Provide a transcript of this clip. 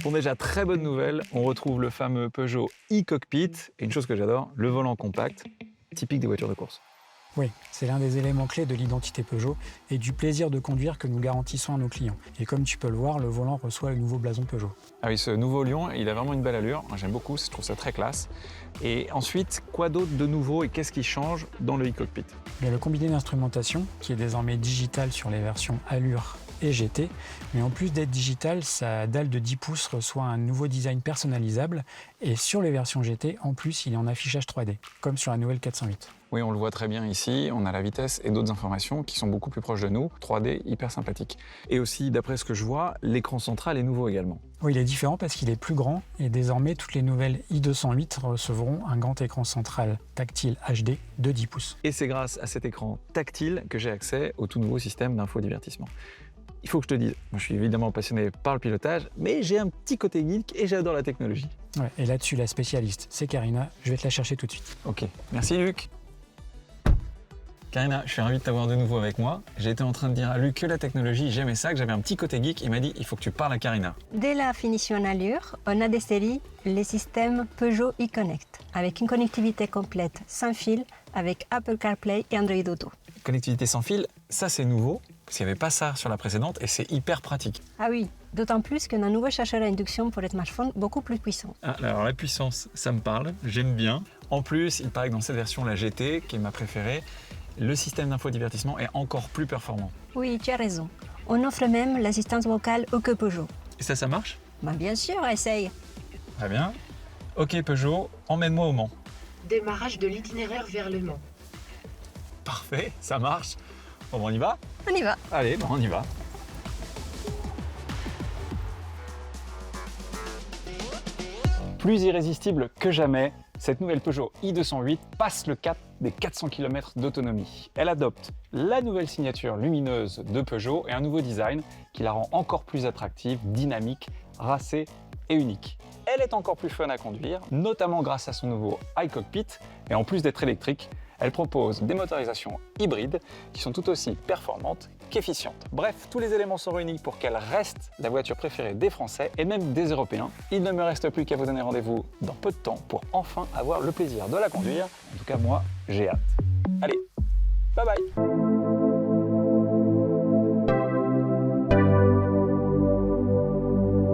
Bon déjà, très bonne nouvelle, on retrouve le fameux Peugeot e-cockpit et une chose que j'adore, le volant compact, typique des voitures de course. Oui, c'est l'un des éléments clés de l'identité Peugeot et du plaisir de conduire que nous garantissons à nos clients. Et comme tu peux le voir, le volant reçoit le nouveau blason Peugeot. Ah oui, ce nouveau Lion, il a vraiment une belle allure, j'aime beaucoup, je trouve ça très classe. Et ensuite, quoi d'autre de nouveau et qu'est-ce qui change dans le e-cockpit? Il y a le combiné d'instrumentation qui est désormais digital sur les versions Allure et GT, mais en plus d'être digital, sa dalle de 10 pouces reçoit un nouveau design personnalisable et sur les versions GT, en plus, il est en affichage 3D, comme sur la nouvelle 408. Oui, on le voit très bien ici, on a la vitesse et d'autres informations qui sont beaucoup plus proches de nous, 3D hyper sympathique. Et aussi, d'après ce que je vois, l'écran central est nouveau également. Oui, il est différent parce qu'il est plus grand et désormais toutes les nouvelles i208 recevront un grand écran central tactile HD de 10 pouces. Et c'est grâce à cet écran tactile que j'ai accès au tout nouveau système d'infodivertissement. Il faut que je te dise, moi je suis évidemment passionné par le pilotage, mais j'ai un petit côté geek et j'adore la technologie. Ouais, et là-dessus, la spécialiste, c'est Karina. Je vais te la chercher tout de suite. Ok, merci Luc. Karina, je suis ravi de t'avoir de nouveau avec moi. J'étais en train de dire à Luc que la technologie, j'aimais ça, que j'avais un petit côté geek. Il m'a dit, il faut que tu parles à Karina. Dès la finition en allure, on a des séries, les systèmes Peugeot e-Connect, avec une connectivité complète sans fil, avec Apple CarPlay et Android Auto. Connectivité sans fil, ça c'est nouveau, parce qu'il n'y avait pas ça sur la précédente et c'est hyper pratique. Ah oui, d'autant plus qu'on a un nouveau chargeur à induction pour les smartphones beaucoup plus puissant. Ah, alors la puissance, ça me parle, j'aime bien. En plus, il paraît que dans cette version, la GT, qui est ma préférée, le système d'infodivertissement est encore plus performant. Oui, tu as raison. On offre même l'assistance vocale au que Peugeot. Et ça marche? Ben bien sûr, essaye. Très bien. Ok Peugeot, emmène-moi au Mans. Démarrage de l'itinéraire vers Le Mans. Parfait, ça marche. Bon, on y va? On y va. Allez, bon, on y va. Plus irrésistible que jamais, cette nouvelle Peugeot i208 passe le cap des 400 km d'autonomie. Elle adopte la nouvelle signature lumineuse de Peugeot et un nouveau design qui la rend encore plus attractive, dynamique, racée et unique. Elle est encore plus fun à conduire, notamment grâce à son nouveau iCockpit, et en plus d'être électrique, elle propose des motorisations hybrides qui sont tout aussi performantes qu'efficientes. Bref, tous les éléments sont réunis pour qu'elle reste la voiture préférée des Français et même des Européens. Il ne me reste plus qu'à vous donner rendez-vous dans peu de temps pour enfin avoir le plaisir de la conduire. En tout cas, moi, j'ai hâte. Allez, bye bye!